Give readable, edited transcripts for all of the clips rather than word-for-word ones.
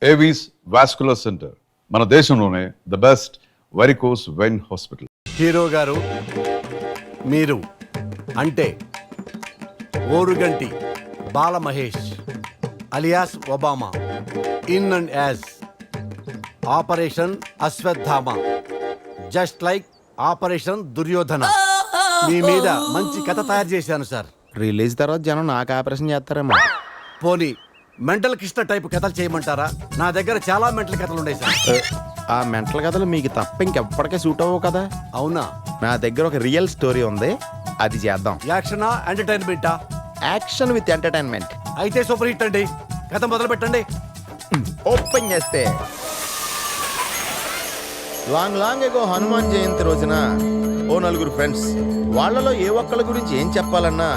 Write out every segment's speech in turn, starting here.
Avis vascular centre, మన దేశంలోనే the best varicose vein hospital. Hero గారు మీరు అంటే Oruganti Bala Mahesh alias Obama, in and as operation Ashwatthama, just like operation Duryodhana. మీ మీద మంచి కథ తయారు చేశాను సార్. రిలీజ్ తర్వాత జనం నాకు ఆపరేషన్ చేస్తారేమో. పోనీ మెంటల్ కృష్ణ టైప్ కథలు చేయమంటారా? నా దగ్గర చాలా మెంటల్ కథలు ఉన్నాయి సార్. ఆ మెంటల్ కథలు మీకు తప్ప ఇంకెప్పటికే సూట్ అవ్వవు కదా. అవునా? నా దగ్గర ఒక రియల్ స్టోరీ ఉంది, అది చేద్దాం. యాక్షనా ఎంటర్టైన్మెంటా? Action with entertainment. అయితే సూపర్ హిట్ అండి. కథ మొదలు పెట్టండి. ఓపెన్ చేస్తే లాంగ్ ఎగో హనుమాన్ జయంతి రోజున ఓ నలుగురు ఫ్రెండ్స్, వాళ్ళలో ఏ ఒక్కళ్ళ గురించి ఏం చెప్పాలన్నా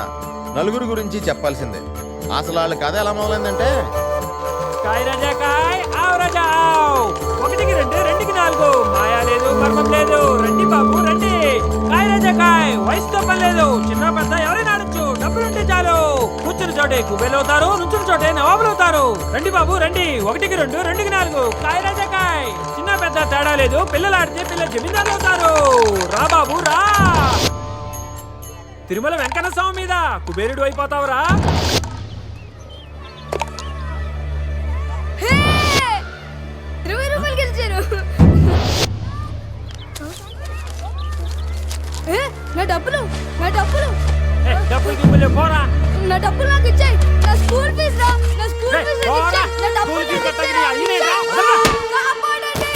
నలుగురు గురించి చెప్పాల్సిందే. అసలు వాళ్ళ కథ ఎలా మొదలైందంటే, కాయ్ రాజా కాయ్, ఆవ్ రాజా ఆవ్, 1కి 2 2కి 4, మాయా లేదు మర్మం లేదు, రండి బాబు రండి. కాయ్ రాజా కాయ్, వయసుతో పని లేదు, చిన్న పెద్ద ఎవరైనా ఆడొచ్చు, డబ్బులుంటే చాలు. కూర్చుని చోటే కుబేలవుతారు, నుంచుని చోటే నవాబులవుతారు. రండి బాబు రండి, 1కి 2 2కి 4, కాయ్ రాజా కాయ్, చిన్న పెద్ద తేడా లేదు, పిల్లలు ఆడితే పిల్లలు జమీందారులు అవుతారు. రా బాబు రా, తిరుమల వెంకన్న స్వామి మీద కుబేరుడు అయిపోతావురా. నా డబ్బులు డబ్బులు గిబ్బులు పోరా. నా డబ్బులు నాకు ఇచ్చేయ్. నా స్కూల్ ఫీజు రా, నా స్కూల్ ఫీజు నాకు ఇచ్చేయ్. నా డబ్బులు నాకు ఇచ్చేయ్ రా. కాపాడండి, కాపాడండి.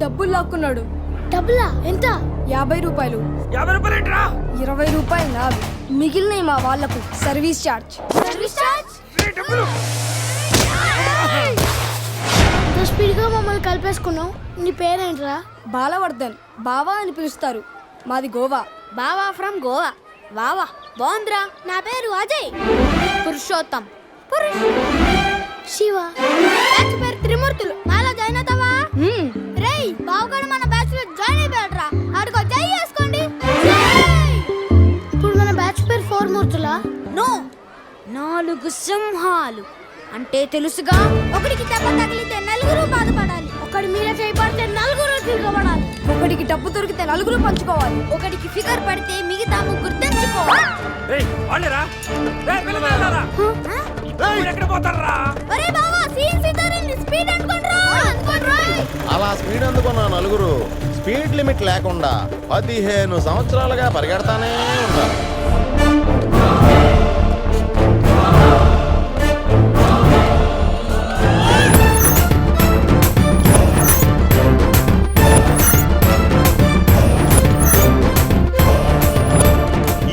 డబ్బులు లాక్కున్నాడు. డబ్బులా? ఎంత? 50 రూపాయలు. 50 రూపాయలు ఏంట్రా? 20 రూపాయలు నావి, మిగిలినవి మా వాళ్ళకు సర్వీస్ ఛార్జ్. Service charge? స్పీడ్గా మమ్మల్ని కలిపేసుకున్నావు. నీ పేరేంట్రా? బాలవర్ధన్. బావా అని పిలుస్తారు. మాది గోవా. బావా ఫ్రమ్ గోవా. వావా బాగుందిరా. నా పేరు అజయ్. పురుషోత్తం. శివ. బ్యాచ్ పేరు త్రిమూర్తులు. నాలో జాయిన్ అవుతావా? రేయ్, బావగాడు మన బ్యాచ్ లో జాయిన్ అయిపోయాడురా. ఆడుకో జై చేసుకోండి. ఇప్పుడు మన బ్యాచ్ పేరు 4 మూర్తులా? నో, 4 సింహాలు అంటే తెలుసుగా. ఒకడికి దెబ్బ తగిలితే నలుగురు బాధపడాలి. ఒకడి మీద చేయబడితే నలుగురు తిరగబడాలి. ఒకడికి డబ్బు దొరికితే నలుగురు పంచుకోవాలి. ఒకడికి ఫిగర్ పడితే మిగతా ముగ్గురు తెచ్చుకోవాలి. రేయ్ వాళ్ళేరా, రేయ్ పిల్లలారా, రేయ్ ఎక్కడ పోతారా? ఒరే బావా, సీన్ సితారింది. స్పీడ్ అనుకోండ్రా. అలా స్పీడ్ అందుకున్న నలుగురు స్పీడ్ లిమిట్ లేకుండా 15 సంవత్సరాలుగా పరిగెడతానే ఉన్నారు.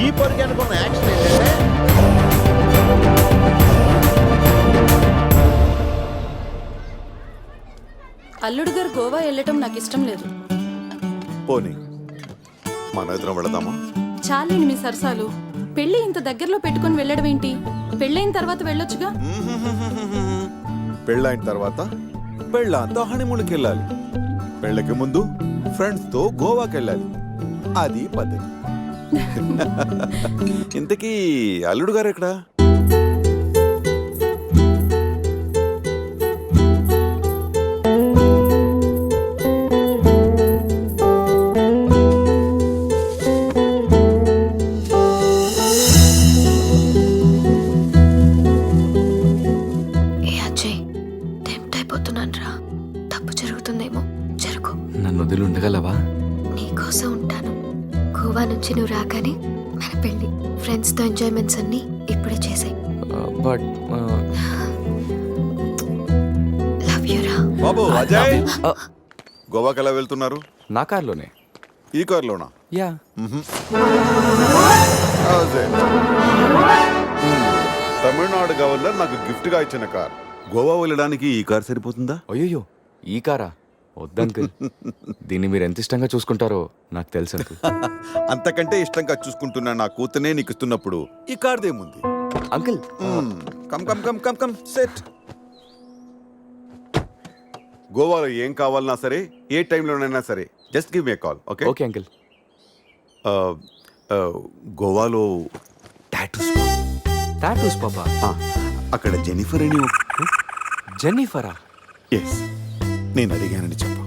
ఈ పరిగె అనుకున్న యాక్షన్ ఏంటంటే, అల్లుడు గారు గోవా వెళ్ళటం నాకు ఇష్టం లేదు. పోనీ మన ఇద్దరం వెళదామా? చాలేండి మీ సరసాలు. పెళ్లి ఇంత దగ్గరలో పెట్టుకుని వెళ్ళడం ఏంటి? పెళ్ళైన తర్వాత వెళ్ళొచ్చుగా. పెళ్ళైన తర్వాత పెళ్ళంతా హనీమూన్కి వెళ్ళాలి. పెళ్ళకి ముందు ఫ్రెండ్స్ తో గోవాకి వెళ్ళాలి. అది పద్ధతి. ఇంతకీ అల్లుడు గారు ఎక్కడా? నన్ను వదిలి ఉండగలవా? నీకోసం ఉంటాను. గోవా నుంచి నువ్వు రాగానే మన పెళ్లి. ఫ్రెండ్స్ తో ఎంజాయ్మెంట్స్ అన్ని ఇప్పుడే చేసాయి. బట్ లవ్ యు రా. బాబు అజయ్, గోవాకి ఎలా వెళ్తున్నారు? నా కార్లోనే. ఈ కార్లోనా? యా. తమిళనాడు గవర్నర్ నాకు గిఫ్ట్ గా ఇచ్చిన కార్. గోవా వెళ్ళడానికి ఈ కార్ సరిపోతుందా? అయ్యో, ఈ కారా? వద్దు అంకుల్. దీన్ని మీరు ఎంత ఇష్టంగా చూసుకుంటారో నాకు తెలుసు అంకుల్. అంతకంటే ఇష్టంగా చూసుకుంటున్నా నా కూతునే నీకు ఇస్తున్నప్పుడు ఈ కార్దేముంది. Uncle come come come come come set. గోవాలో ఏం కావాలన్నా సరే, ఏ టైంలోనైనా సరే, just give me call. Okay okay uncle. గోవాలో టాటూస్. టాటూస్ పాపా. అక్కడ జెనిఫర్ అని జెన్నిఫరా? ఎస్, నేను అడిగానని చెప్పు.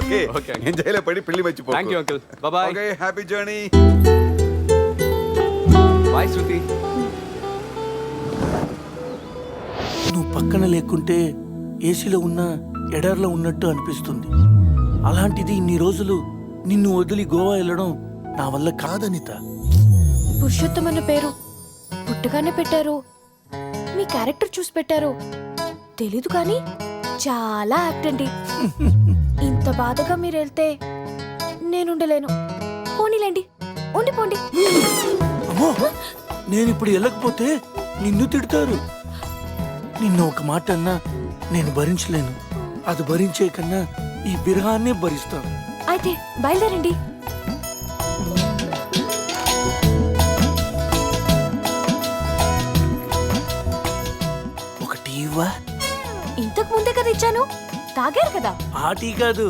Okay Okay, uncle. నేను జైలు పడి పెళ్లి మర్చిపో. Thank you uncle. Bye. Okay, happy journey. Bye Shruti. నువ్వు పక్కన లేకుంటే ఏసీలో ఉన్న ఎడార్లో ఉన్నట్టు అనిపిస్తుంది. అలాంటిది ఇన్ని రోజులు నిన్ను వదిలి గోవా వెళ్ళడం నా వల్ల కాదనిత. పురుషోత్తం అన్న పేరు పుట్టగానే పెట్టారు, మీ క్యారెక్టర్ చూసి పెట్టారు తెలీదు కానీ చాలా యాక్ట్ అండి. ఇంత బాధగా మీరు వెళ్తే నేనుండలేను. పోనీలేండి, ఉండిపోండి. అమ్మో, నేను ఇప్పుడు వెళ్ళకపోతే నిన్ను తిడతారు. నిన్ను ఒక మాట అన్నా నేను భరించలేను. అది భరించే కన్నా ఈ బిరహాన్నే భరిస్తాను. అయితే బయలుదేరండి. ఒకటి ఇవ్వా? ఇంతకు ముందే కదా ఇచ్చాను, తాగారు కదా. ఆ టీ కాదు,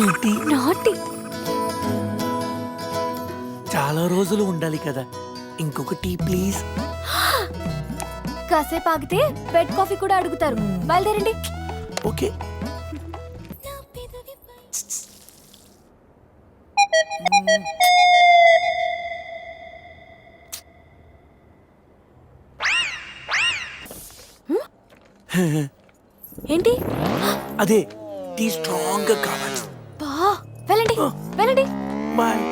ఈ టీ. నాటి చాలా రోజులు ఉండాలి కదా, ఇంకొక టీ ప్లీజ్. కాసేపు ఆగితే బెడ్ కాఫీ కూడా అడుగుతారు. బయలుదేరండి. ఓకే. ఏంటి? అదే టీ స్ట్రాంగ్ గా కావాలి. బా, వెళ్ళండి వెళ్ళండి. బాయ్.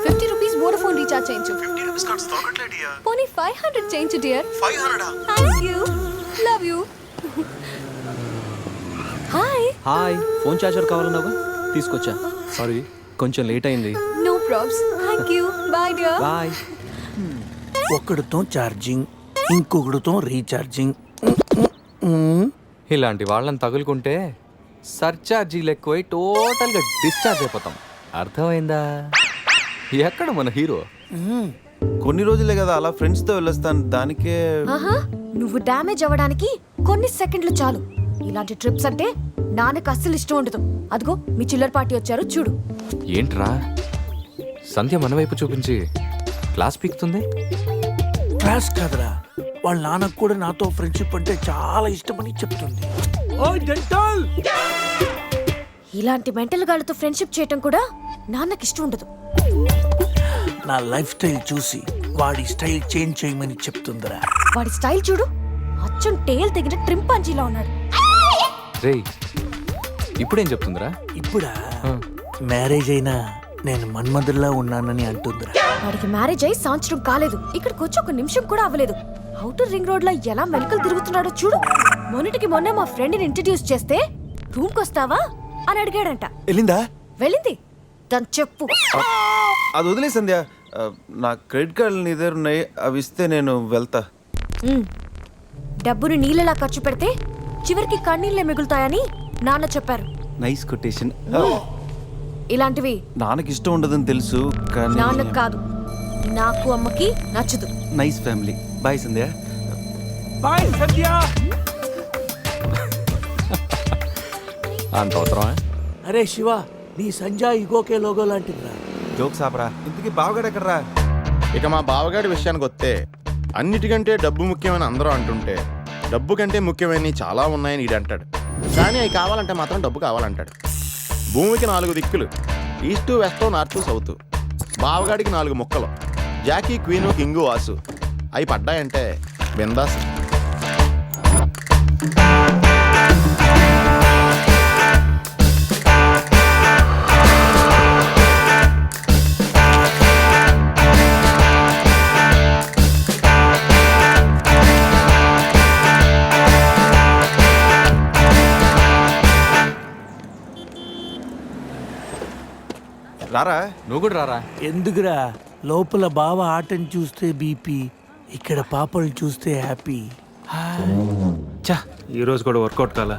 50 రూపీస్ వోడాఫోన్ రీఛార్జ్ చేయించు. పోనీ 500 చేయించు dear. 500. Thank you, love you. Hi. Hi, phone charger కావాలన్నావా? తీసుకొచ్చా. సారీ, కొంచెం లేట్ అయింది. No probs. Thank you. Bye dear. Bye. ఒకడితో ఛార్జింగ్, ఇంకొకడితో రీఛార్జింగ్. ఇలాంటి వాళ్ళని తగులుకుంటే సర్చార్జీలు ఎక్కువై టోటల్గా డిశ్చార్జ్ అయిపోతాం. అర్థమైందా? ఎక్కడ మన హీరో? కొన్ని రోజులే కదా అలా ఫ్రెండ్స్ తో వెళ్ళొస్తాను, దానికే. ఆహా, నువ్వు డ్యామేజ్ అవ్వడానికి కొన్ని సెకండ్లు చాలు. ఇలాంటి ట్రిప్స్ అంటే నాన్నకు అస్సలు ఇష్టం ఉండదు. అదిగో మీ చిల్లర పార్టీ వచ్చారు చూడు. ఏంట్రా సంధ్య మన వైపు చూపించి క్లాస్ పీకుతుంది? క్లాస్ కాదురా, వాళ్ళ నాన్నకు కూడా నాతో ఫ్రెండ్షిప్ అంటే చాలా ఇష్టమని చెప్తుంది. ఇలాంటి మెంటల్ గాళ్ళతో ఫ్రెండ్షిప్ చేయటం కూడా నాన్నకి ఇష్టం ఉండదు. నా లైఫ్ స్టైల్ చూసి వాడి స్టైల్ చేంజ్ చేయమని చెప్తుందిరా. వాడి స్టైల్ చూడు, అచ్చం టేల్ తెగిన ట్రింపాంజీలా ఉన్నాడు. రేయ్, ఇప్పుడేం చెప్తుందిరా? ఇప్పుడా? మ్యారేజ్ అయినా నేను మన్మధుల్లా ఉన్నానని అంటుందిరా. వాడికి మ్యారేజ్ అయి సంవత్సరం కాలేదు, ఇక్కడికి వచ్చి ఒక నిమిషం కూడా అవ్వలేదు. అవుటర్ రింగ్ రోడ్ లో ఎలా మెలకలు తిరుగుతున్నాడో చూడు. మొన్నటికి మొన్న మా ఫ్రెండ్ ని ఇంట్రడ్యూస్ చేస్తే రూమ్ కొస్తావా అని అడిగాడంట. వెళ్ళిందా? వెళ్ళింది. దాని చెప్పు. అది వదిలే సంధ్య, నా క్రెడిట్ కార్డులు నీ దగ్గర ఉన్నాయి, అవి ఇస్తే నేను వెళ్తా. డబ్బును నీళ్ళలా ఖర్చు పెడితే చివరికి కన్నీళ్ళే మిగులుతాయని నాన్న చెప్పారు. Nice quotation. ఇలాంటివి నాన్నకి ఇష్టం ఉండదని తెలుసు కానీ. నాన్నకు కాదు, నాకు అమ్మకి నచ్చదు. Nice family. బాయ్ సంధ్య. బాయ్ సంధ్య. అంత అవసరమా? అరే శివ, నీ సంజయ్ ఇగోకే లోగో లాంటిదిరా. జోక్స్ ఆపరా. ఇంతకీ బావగాడు ఎక్కడరా? ఇక మా బావగాడి విషయానికి వస్తే అన్నిటికంటే డబ్బు ముఖ్యమని అందరూ అంటుంటే డబ్బు కంటే ముఖ్యమైనవి చాలా ఉన్నాయని ఈడు అంటాడు. కానీ అవి కావాలంటే మాత్రం డబ్బు కావాలంటాడు. భూమికి 4 దిక్కులు, ఈస్టు వెస్ట్ నార్త్ సౌత్. బావగాడికి 4 ముక్కలు, జాకీ క్వీను కింగు వాసు. అవి పడ్డాయంటే బిందాస్. రారా. నువ్వు కూడా రారా. ఎందుకురా? లోపల బావ ఆటని చూస్తే బీపీ, ఇక్కడ పాపలు చూస్తే హ్యాపీ. చా ఈ రోజు కూడా వర్కౌట్ కాలా.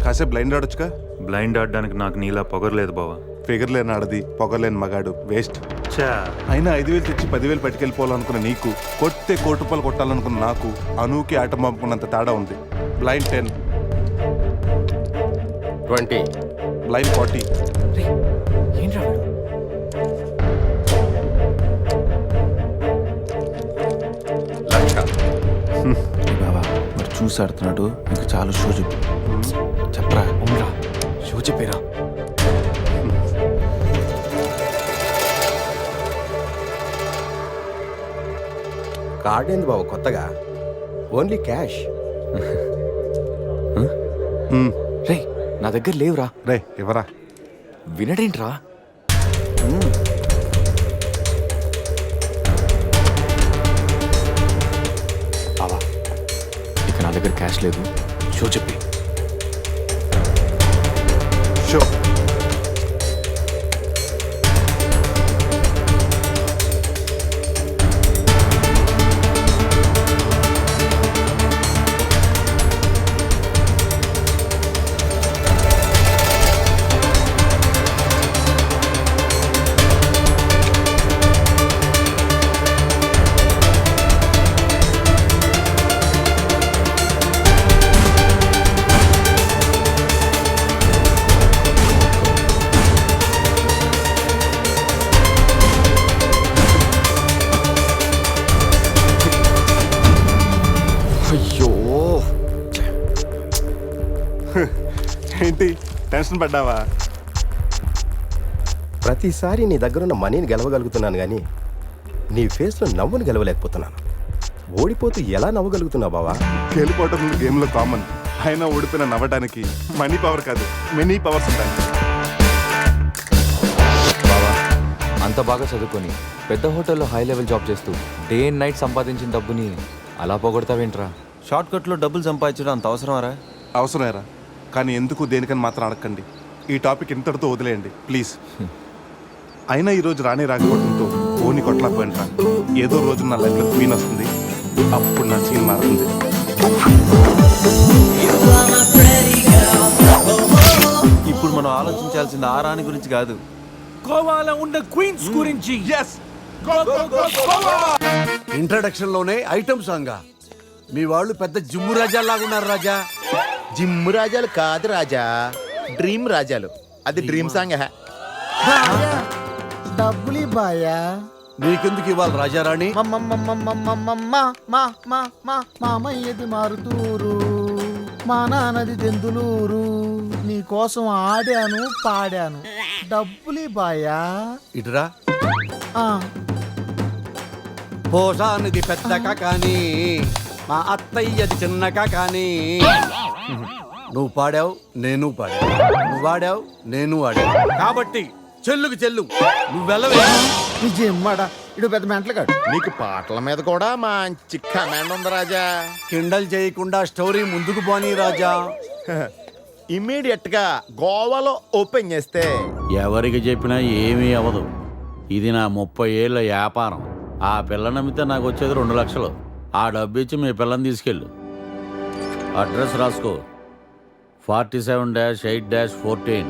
కాసేపు బ్లైండ్ ఆడొచ్చుగా. బ్లైండ్ ఆడడానికి నాకు నీలా పొగరలేదు బావా. ఫిగర్ లేని ఆడది, పొగలేని మగాడు వేస్ట్. చా అయినా 5,000 తెచ్చి 10,000 పట్టుకెళ్ళిపోవాలనుకున్న నీకు, కొట్టే కోటి రూపాయలు కొట్టాలనుకున్న నాకు అనూకి ఆట పంపుకున్నంత తేడా ఉంది. Blind 10, 20, blind 40. ఏంట్రా వీడు? బాబా మరి చూసి ఆడుతున్నాడు, ఇంకా చాలా షో చెప్పు. చెప్పరా ఉండరా, షో చెప్పేరా. కార్డ్ ఏంది బాబు కొత్తగా? Only cash. రే నా దగ్గర లేవురా. రే ఎవరా? వినడేంట్రా? బావా ఇక నా దగ్గర క్యాష్ లేదు, షో చెప్పి. షో అయ్యో ఏంటి టెన్షన్ పడ్డావా? ప్రతిసారి నీ దగ్గరున్న మనీని గెలవగలుగుతున్నాను కానీ నీ ఫేస్లో నవ్వును గెలవలేకపోతున్నాను. ఓడిపోతూ ఎలా నవ్వగలుగుతున్నావు బావా? గెలిపోవటం గేమ్లో కామన్. అయినా ఓడిపోయిన నవ్వడానికి మనీ పవర్ కాదు, మెనీ పవర్స్ ఉంటాయి. బావా అంత బాగా చదువుకొని పెద్ద హోటల్లో హై లెవెల్ జాబ్ చేస్తూ డే అండ్ నైట్ సంపాదించిన డబ్బుని అలా పోగొడతావేంట్రా? షార్ట్ కట్లో డబ్బులు సంపాదించడం అంత అవసరమారా? అవసరమేరా, కానీ ఎందుకు దేనికని మాత్రం అడగండి. ఈ టాపిక్ ఇంతటితో వదిలేయండి ప్లీజ్. అయినా ఈరోజు రానే రాకపోవడంతో ఓని కొట్టలేకపోయినరా. ఏదో రోజు నా లైఫ్లో క్వీన్ వస్తుంది, అప్పుడు నా సీన్ మారుతుంది. ఇప్పుడు మనం ఆలోచించాల్సింది ఆ రాణి గురించి కాదు, గోవాలో ఉన్న క్వీన్స్ గురించి. ఇంట్రడక్షన్ లోనే ఐటమ్ సాంగ్. మీ వాళ్ళు పెద్ద జిమ్ము రాజాలాగా ఉన్నారు రాజా. జిమ్ రాజాలు కాదు రాజా, డ్రీమ్ రాజాలు. అది డ్రీమ్ సాంగ్. డబ్బులి బాయా. నీకెందుకు ఇవ్వాలి రాజారాణి? మామయ్యది మారుతూరు, మా నాన్నది దెందులూరు. నీ కోసం ఆడాను పాడాను, డబ్బులి బాయా. ఇటురా. పోసానిది పెద్దక కానీ మా అత్తయ్యది చిన్నక కానీ. నువ్వు పాడావు, నేను పాడావు. నువ్వు వాడావు, నేను వాడావు. కాబట్టి చెల్లుకు చెల్లు. నువ్వు వెళ్ళవే. నిజమ్మడా, ఇడు పెద్ద మెంటలు కాడు. నీకు పాటల మీద కూడా మంచి కమాండ్ ఉంది రాజా. కిండల్ చేయకుండా స్టోరీ ముందుకు పోనీ రాజా. ఇమ్మీడియట్ గా గోవాలో ఓపెన్ చేస్తే ఎవరికి చెప్పినా ఏమీ అవ్వదు. ఇది నా 30 ఏళ్ళ వ్యాపారం. ఆ పిల్ల నమ్మితే నాకు వచ్చేది 2 లక్షలు. ఆ డబ్బు ఇచ్చి మీ పిల్లని తీసుకెళ్ళు. అడ్రస్ రాసుకో. 47-8-14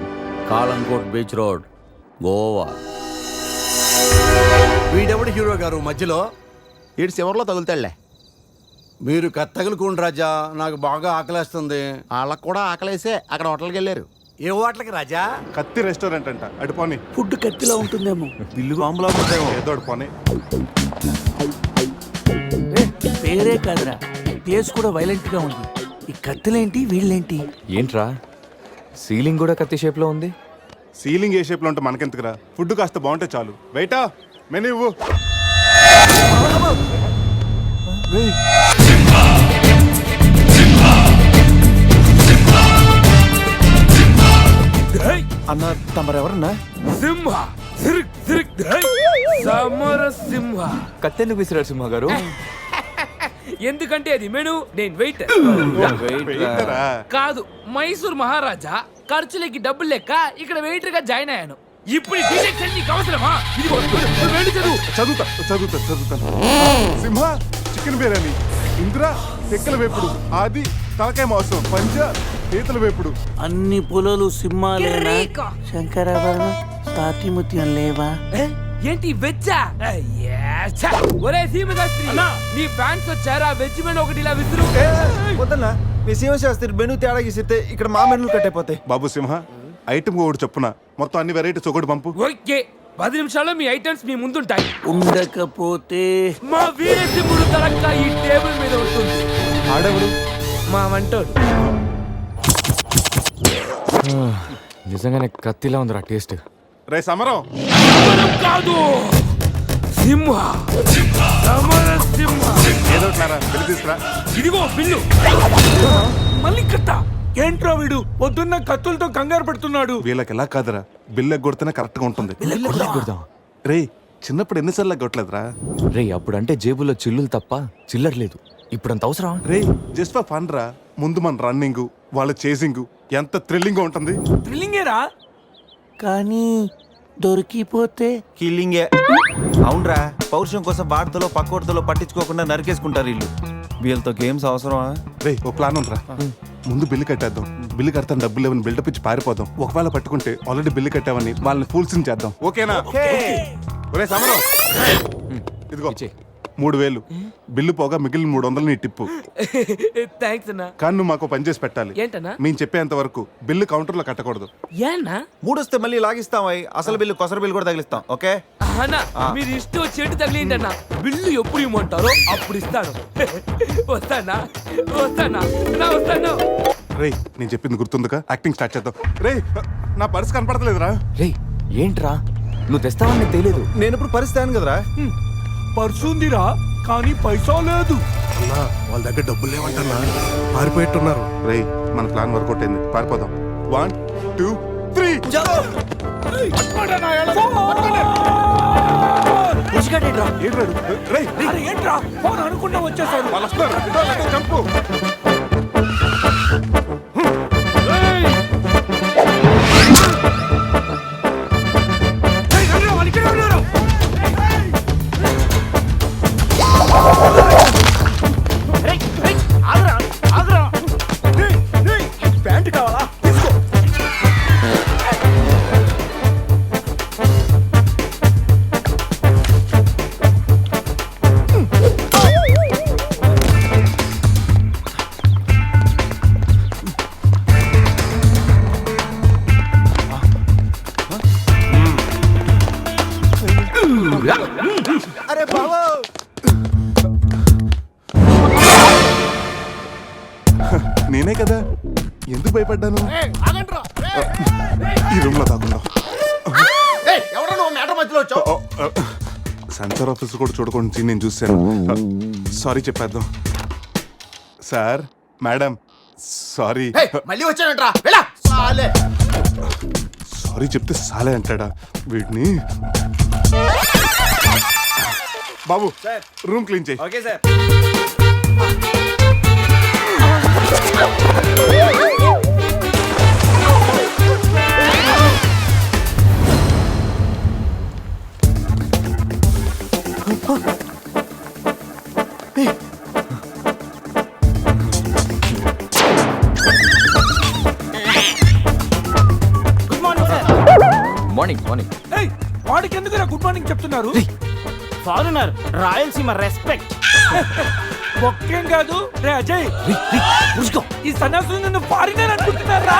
కాలంకోట్ బీచ్ రోడ్, గోవా. వీడెవడు హీరో గారు మధ్యలో? ఇటు చివరిలో తగులుతాడులే. మీరు కత్తగులుకోండి రాజా, నాకు బాగా ఆకలేస్తుంది. వాళ్ళకు కూడా ఆకలేసే అక్కడ హోటల్కి వెళ్ళారు. ఏ హోటల్కి రాజా? కత్తి రెస్టారెంట్ అంట, అడుపోని. ఫుడ్ కత్తిలో ఉంటుందేమో. బిల్లు బాంబులా ఉంటుందేమో. ఏదో అడుపోని. పేరే కాదురా, ప్లేస్ కూడా వైలెంట్ గా ఉంది. ఈ కత్తులేంటి, వీళ్ళేంటి? ఏంట్రా సీలింగ్ కూడా కత్తి షేప్లో ఉంది? సీలింగ్ ఏ షేప్లో ఉంటే మనకెందుకురా, ఫుడ్ కాస్త బాగుంటే చాలు. వెయిటా మెనూ ఇవ్వు. అన్న తమరెవరన్నా? సింహ సిరిక్ సిరిక్ సమర సింహ. కత్తెందుకు విసిరారు సింహ గారు? ఎందుకంటే అది మెను, నేను వెయిటర్ వెయిటరా? కాదు, మైసూర్ మహారాజా ఖర్చులకి డబ్బులు లెక్క ఇక్కడ వెయిటర్ గా జాయిన్ అయ్యాను. ఇప్పుడు ఈ డిటెక్షన్ నీకు అవసరమా? ఇదిగో నువ్వు వెళ్ళి చదువు. చదువుతాను. సింహ చికెన్ బిర్యానీ, ఇంద్ర తెక్కల వేపుడు, ఆది తలకాయ మాంసం, పంజ పీతల వేపుడు. అన్ని పొలాలు సింహాలేనా? కిరీకా. శంకరాభరణం తాతిముత్యం లేవా? ఏంటి వెజ్జా? ఒరే సీమశాస్త్రి, నీ ఫ్యాన్స్ వచ్చారా? వెజ్ మెను ఒకటి ఇలా విసురు. వద్దన్నా మీ శివశాస్త్రి మెను తేడా గీసితే ఇక్కడ మా మెనూలు కట్టయిపోతాయి. బాబు సింహ ఐటమ్ ఒకటి చెప్పున మొత్తం అన్ని వెరైటీస్ ఒకటి పంపు. ఓకే 10 నిమిషాల్లో మీ ఐటమ్స్ మీ ముందుంటాయి. ఉండకపోతే మా వీరసింహుడు తలక్క ఈ టేబుల్ మీద ఉంటుంది. ఆడవుడు మా వంటోడు. నిజంగానే కత్తిలా ఉందిరా టేస్ట్. రే సమరం సమరం కాదు, సింహ. సమర సింహ. ఏదో బిల్లు తీసుకురా. ఇదిగో బిల్లు. మళ్ళీ కట్ట. ఏంట్రా వీడు పొద్దున్న కత్తులతో కంగారు పెడుతున్నాడు. వీళ్ళకి ఎలా కాదురా, బిల్లు ఎగ్గొడితేనే కరెక్ట్ గా ఉంటుంది. రే చిన్నప్పుడు ఎన్నిసార్లు ఎగ్గొట్టలేదురా? రే అప్పుడంటే జేబులో చిల్లులు తప్ప చిల్లర లేదు. ఇప్పుడంత అవసరం? రే జస్ట్ ఫర్ ఫన్ రా. ముందు మన రన్నింగ్, వాళ్ళ చేసింగ్ ఎంత థ్రిల్లింగ్ గా ఉంటుంది. థ్రిల్లింగేరా? కానీ దొరికిపోతే కిల్లింగే. అవునరా, పౌరుషం కోసం వార్తలో పక్కోడతలో పట్టించుకోకుండా నరికేసుకుంటారు వీళ్ళు. వీళ్ళతో గేమ్స్ అవసరమా? రే ఓ ప్లాన్ ఉందిరా. ముందు బిల్లు కట్టేద్దాం. బిల్లు కడతాను డబ్బులు లేవని బిల్డప్ ఇచ్చి పారిపోదాం. ఒకవేళ పట్టుకుంటే ఆల్రెడీ బిల్లు కట్టామని వాళ్ళని ఫూల్సింగ్ చేద్దాం. ఓకేనా? ఒరే సమరం ఇదిగో 3000 బిల్లు పోగా మిగిలిన 300 నీ టిప్పు. థ్యాంక్స్ అన్నా. కానీ నువ్వు మాకు పని చేసి పెట్టాలి. ఏంటన్నా? మేము చెప్పేంత వరకు బిల్లు కౌంటర్ లో కట్టకూడదు. ఏనా? మూడొస్తే మళ్ళీ లాగిస్తాం. అసలు బిల్లు కొసర బిల్లు కూడా తగిలిస్తాం. ఓకే అన్నా మీరు ఇష్టం వచ్చేట్టు తగిలిండి అన్న. బిల్లు ఎప్పుడు ఇమ్మంటారో అప్పుడు ఇస్తాను. వస్తానా? రే నేను చెప్పింది గుర్తుందిగా? యాక్టింగ్ స్టార్ట్ చేద్దాం. రే నా పర్స్ కనపడతలేదురా. రే ఏంట్రా నువ్వు తెస్తావని తెలియదు. నేను ఇప్పుడు పరిస్థితి కదరా. పర్సుందిరా కానీ పైసా లేదు. వాళ్ళ దగ్గర డబ్బులు లేవంటన్నా, పారిపోయేట్టున్నారు. రే మన ప్లాన్ వర్కౌట్ అయింది, పారిపోదాం. 1 2 3 ఏంట్రా ఫోన్ అనుకున్నా వచ్చేసాడు. వాళ్ళు వస్తున్నారు. ఇదో లేదో చంపు. ప్యాంట్ కావాలా? అరే బాబు నేనే కదా, ఎందుకు భయపడ్డాను? ఈ రూమ్ లో కాకుండా సెన్సార్ ఆఫీసర్ కూడా చూడకుండా నేను చూశాను. సారీ చెప్పేద్దాం. Sir madam sorry. మళ్ళీ వచ్చానంట్రా. సారీ చెప్తే సాలే అంటాడా వీడిని? బాబు రూమ్ క్లీన్ చేయి. Okay sir. మార్నింగ్ వాడికి ఎందుకు గుడ్ మార్నింగ్ చెప్తున్నారు? Foreigner Rayalaseema respect. ఒక్కేం కాదు రే అజయ్, ఈ సన్యాసులు నిన్ను ఫారినర్ అనుకుంటున్నారా?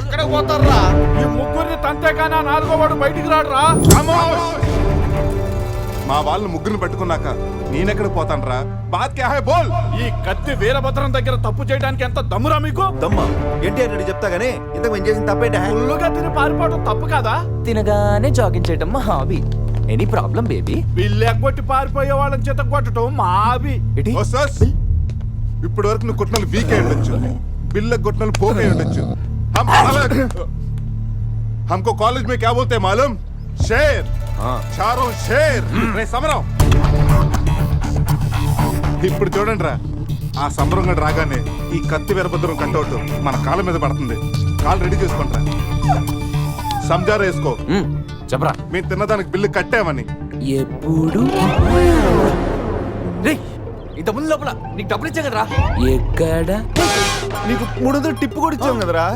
ఎక్కడ పోతారా? ఈ ముగ్గురిని తంతేగానా నాలుగో వాడు బయటికి రాడురా. మా వాళ్ళని ముగ్గురిని పెట్టుకున్నాక నేనెక్కడ పోతానరా? బాత్ క్యా హై బోల్. ఈ కత్తి వీరభద్రం దగ్గర తప్పు చేయడానికి ఎంత దమ్మురా మీకు? దమ్మ ఎన్టీఆర్ రెడ్డి చెప్తా గానీ ఇంతకు మేము చేసిన తప్పేంటి? ఫుల్లుగా తిని పారిపోవడం తప్పు కాదా? తినగానే జాగింగ్ చేయడం మా hobby. Any problem baby? Bill ఎగ్గొట్టి పారిపోయే వాళ్ళని చేత కొట్టడం మా హాబీ. ఇప్పటి వరకు నువ్వు కొట్టినలు వీక్ అయి ఉండొచ్చు, బిల్ల కొట్టినలు పోక్ అయి ఉండొచ్చు. हमको कॉलेज में क्या बोलते हैं मालूम? शेर. चारों शेर. రే సమరం ఇప్పుడు చూడండి రా, ఆ సమరం రాగానే ఈ కత్తి వీరభద్రం కట్అవుట్ మన కాళ్ళ మీద పడుతుంది. కాల్ రెడీ చేసుకుంటా సంజారా వేసుకో. చెప్పరా. మేము తిన్నదానికి బిల్లు కట్టామని. ఎప్పుడు ఇంత ముందు లోపల నీకు డబ్బులు ఇచ్చా కదరా. ఎక్కడ నీకు 300 టిప్పు కూడా ఇచ్చాం కదరా.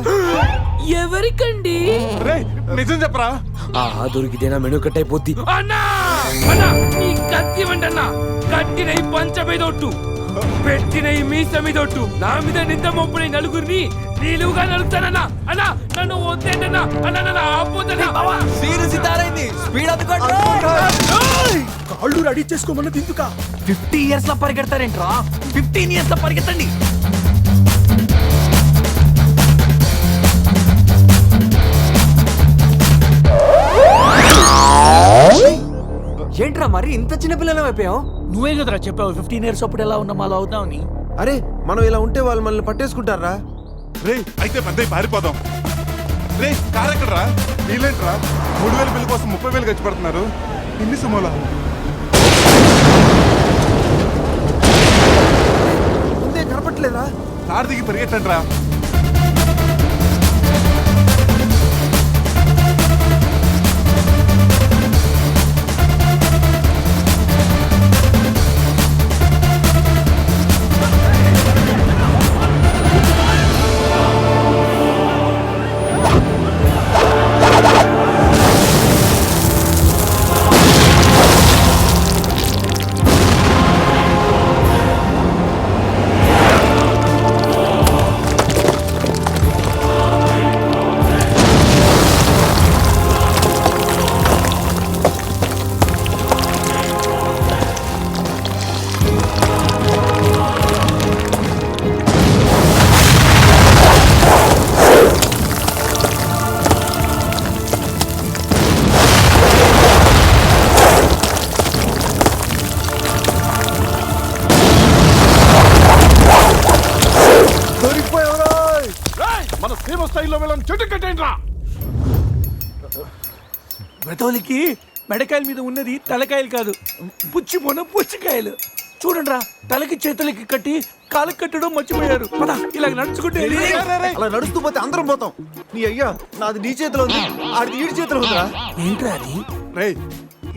ఎవరికండి? నిజం చెప్పరా. దొరికితేనా మెను కట్ అయిపోద్ది. అన్నా అన్నా నీ కత్తి వండన్నా, కట్టిన ఈ పంచ మీదొట్టు, పెట్టిన ఈ మీస మీదొట్టు, నా మీద నింద మోపుని నలుగురిని నీలుగా నలుగుతానన్నా. అన్నా నన్ను వద్దేంటన్నా, అన్నా నన్ను ఆపోతన్నా. స్పీడ్ అందుకోండి. కాళ్ళు రెడీ చేసుకోమన్నది ఎందుకా? 50 years లో పరిగెడతారేంట్రా? 15 years లో పరిగెత్తండి. ఏంట్రా మరి ఇంత చిన్న పిల్లలు అయిపోయావు? నువ్వే కదరా చెప్పావు 15 years అప్పుడు ఎలా ఉన్నాం అలా అవుతామని. అరే మనం ఇలా ఉంటే వాళ్ళు మనల్ని పట్టేసుకుంటారా? రే అయితే పెద్ద పారిపోదాం. రే కార్ ఎక్కడరా? వీలేంట్రా 3000 బిల్లు కోసం 30,000 ఖర్చు పెడుతున్నారు. ఇన్ని సుమోలా ముందే కనపట్లేదా? కార్ దిగి పరిగెట్టండి రా. మన సేవ స్టైల్లో వెళ్ళని చెట్టు కట్టేయండి రా. బ్రతోలికి మెడకాయల మీద ఉన్నది తలకాయలు కాదు, పుచ్చికాయలు. చూడండి రా, తలకి చేతులకి కట్టి కాళ్ళకి కట్టడం మర్చిపోయారు. పద ఇలాగ నడుచుకుంటే. అలా నడుస్తూ పోతే అందరం పోతాం. నీ అయ్యా నాది నీ చేతిలో ఉంది, ఆడిది ఈడి చేతిలో ఉందిరా. ఏంట్రా అది? రే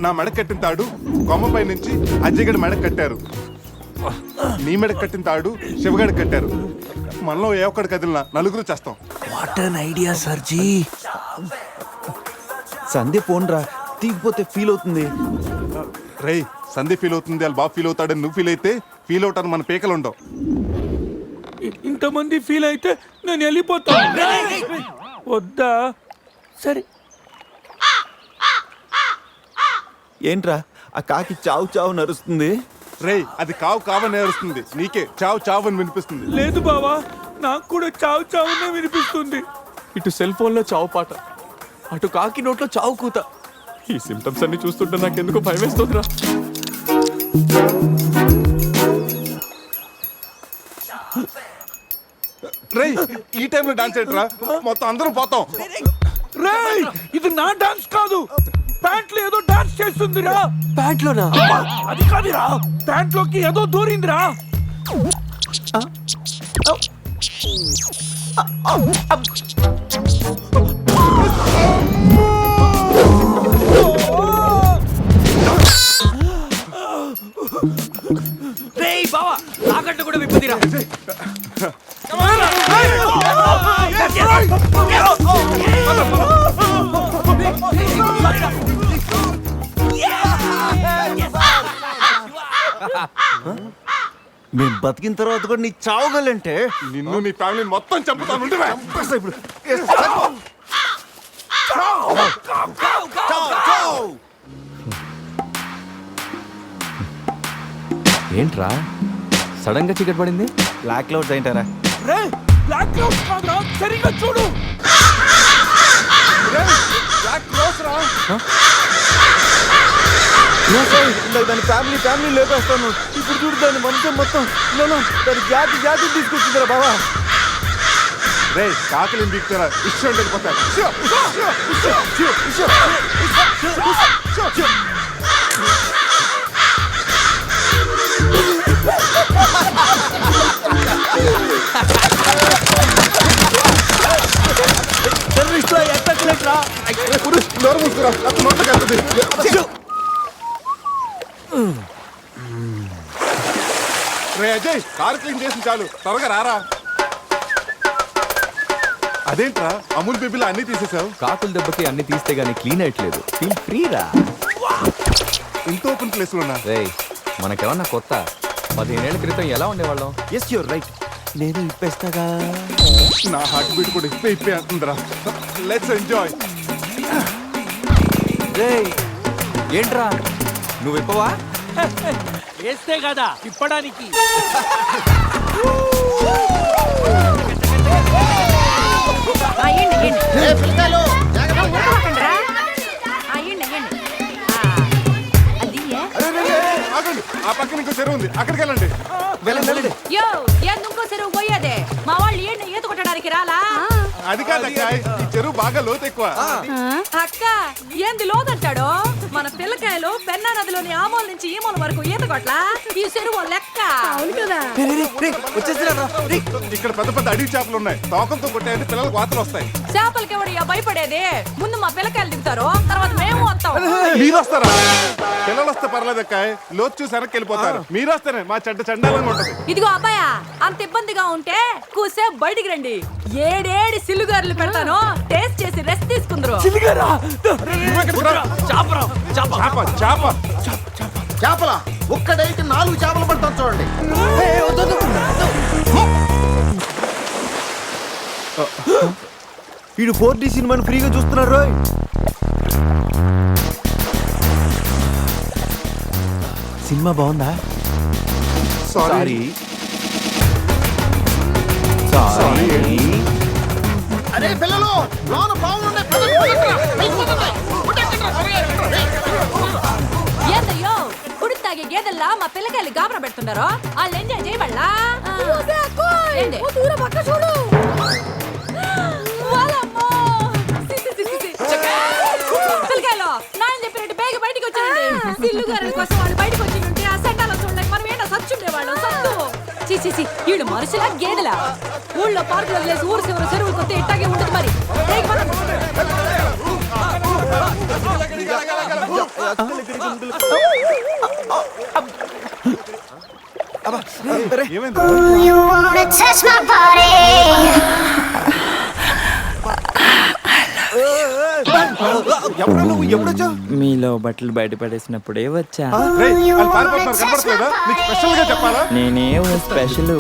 నా మెడ కట్టిన తాడు కొమ్మపై నుంచి అజ్జగడి మెడ కట్టారు. నీ మెడ కట్టిన తాడు శివగడ కట్టారు. మనలో ఏ ఒక్కడి కదిలినా నలుగురు చేస్తాం. What an idea sir ji. Sandhya phone రా, తీగిపోతే ఫీల్ అవుతుంది. రే సంధ్య ఫీల్ అవుతుంది, వాళ్ళు బాబు ఫీల్ అవుతాడని నువ్వు ఫీల్ అయితే ఫీల్ అవుతాను మన పేకలు ఉండవు. ఇంతమంది ఫీల్ అయితే నేను వెళ్ళిపోతాను. వద్దా? సరే. ఏంట్రా ఆ కాకి చావు చావు నరుస్తుంది? రే అది కావు కావని నేరుస్తుంది, నీకే చావు చావు అని వినిపిస్తుంది. లేదు బావా, నాకు కూడా చావు చావునే వినిపిస్తుంది. ఇటు సెల్ ఫోన్ లో చావు పాట, అటు కాకి నోట్లో చావు కూత. ఈ సిమ్టమ్స్ అన్ని చూస్తుంటే నాకెందుకో భయం వేస్తుందిరా. రే ఈ టైంలో డాన్స్ ఏంట్రా? మొత్తం అందరం పోతాం. రేయ్ ఇది నా డాన్స్ కాదు, ప్యాంట్లో ఏదో డాన్స్ చేస్తుందిరా. ప్యాంట్లోనా? అది కాదురా, ప్యాంట్లోకి ఏదో దూరిందిరా. రేయ్ బావా నాకంటూ కూడా విప్పుదిరా. మేము బతికిన తర్వాత కూడా నీ చావుగలంటే నిన్ను నీ ఫ్యామిలీ మొత్తం చంపుతాను. ఇప్పుడు ఏంట్రా సడన్ గా చీకటి పడింది? బ్లాక్ క్లౌడ్స్ ఏంటారా? రే బ్లాక్ క్లౌడ్స్ కాదురా, సరిగ్గా చూడు. దాని ఫ్యామిలీ లేపేస్తాను. ఇప్పుడు చూడు దాని మంచం మొత్తం దాని జాతి తీసుకొచ్చిందిరా బాబా. రే కాకలిని బీక్తారా ఇష్టం వెళ్ళిపోతారు. తీసుకురా అతను నోట్లోకి వెళ్తుంది. రే అజయ్, కారు క్లీన్ చేసి చాలు, త్వరగా రారా. అదేంట్రా అమూల్ బేబీలో అన్ని తీసేసావు? కాకుల దెబ్బకి అన్ని తీస్తే గానీ క్లీన్ అయ్యట్లేదు. ఫీల్ ఫ్రీ రా. ఇంత ఓపెన్ ప్లేస్ ఉన్నా రే మనకేమన్నా కొత్త? 15 ఏళ్ల క్రితం ఎలా ఉండేవాళ్ళం? Yes you're right. నేను ఇప్పేస్తాగా. నా హార్ట్ బీట్ కూడా ఇప్పే అంటుందిరా. Let's enjoy. రే ఏంట్రా నువ్వు ఇప్పవా? వేస్తే కదా తిప్పడానికి. ఆగండి, ఆ పక్కన ఇంకో చెరువు ఉంది, అక్కడికి వెళ్ళండి. యో ఎందుకో చెరువు పోయేదే? మా వాళ్ళు ఏంటి ఈత కొట్టడానికి రాలా? అది కాదక్క, ఈ చెరువు బాగా లోతు ఎక్కువ. అక్క ఏంది లోదంటాడు? మన పిల్లకాయలు పెన్నా నదిలోని ఆ మూల నుంచి ఈ మూల వరకు ఈత కొట్లా? ఈ చెరువు లెక్క. అవును కదా. ఇక్కడ పెద్ద పెద్ద అడవి చేపలు ఉన్నాయి, తోకంతో కొట్టాయంటే పిల్లలకు వాతలు వస్తాయి. చేపలకి ఎవడు భయపడేది? ముందు మా పిల్లకాయలు దిగుతారు, తర్వాత మేము వస్తాం. మీరు వస్తారా? పిల్లలు వస్తే పర్లేదక్క, లోతు చూసి వెనక్కి వెళ్ళిపోతారు. మీరు వస్తేనే మా చెడ్డ చండాలంగా ఉంటది. ఇదిగో అబ్బాయా, అంత ఇబ్బందిగా ఉంటే కూసే బయటికి రండి. ఏడేడి సిల్లుగారులు పెడతాను, టేస్ట్ చేసి రెస్ట్ తీసుకుందరు. చేపల ఒక్కడైతే 4 చేపలు పడతాను చూడండి. వీడు 4D సినిమాని ఫ్రీగా చూస్తున్నారు. సినిమా బాగుందా? సారీ. అరే పిల్లలు, లోన బాగుండే ఏందయ్యో కుడి తాగే గేదెల్లా మా పిల్లకాయలు గాబరా పెడుతున్నారో? వాళ్ళు ఎంజాయ్ చేయబడలా? ఏంది? వాళ్ళమ్మో! పిల్లకాయలు నాయన చెప్పినట్టు బేగ బయటికి వచ్చేయండి. సిల్లుగారుల కోసం వాళ్ళు బయటకు వచ్చి ఉంటే ఆ సెంటాలో చూడలేక మనం ఏంటో సచ్చుండేవాళ్ళం. సత్తు చీచి వీళ్ళు మనుషులా గేదెలా? ఊళ్ళో పార్కులు వదిలేసి ఊరు చివరి చెరువులు కొత్త ఇట్టాగే ఉంటుంది మరి. మీలో బట్టలు బయట పడేసినప్పుడే వచ్చా. నేనే స్పెషల్.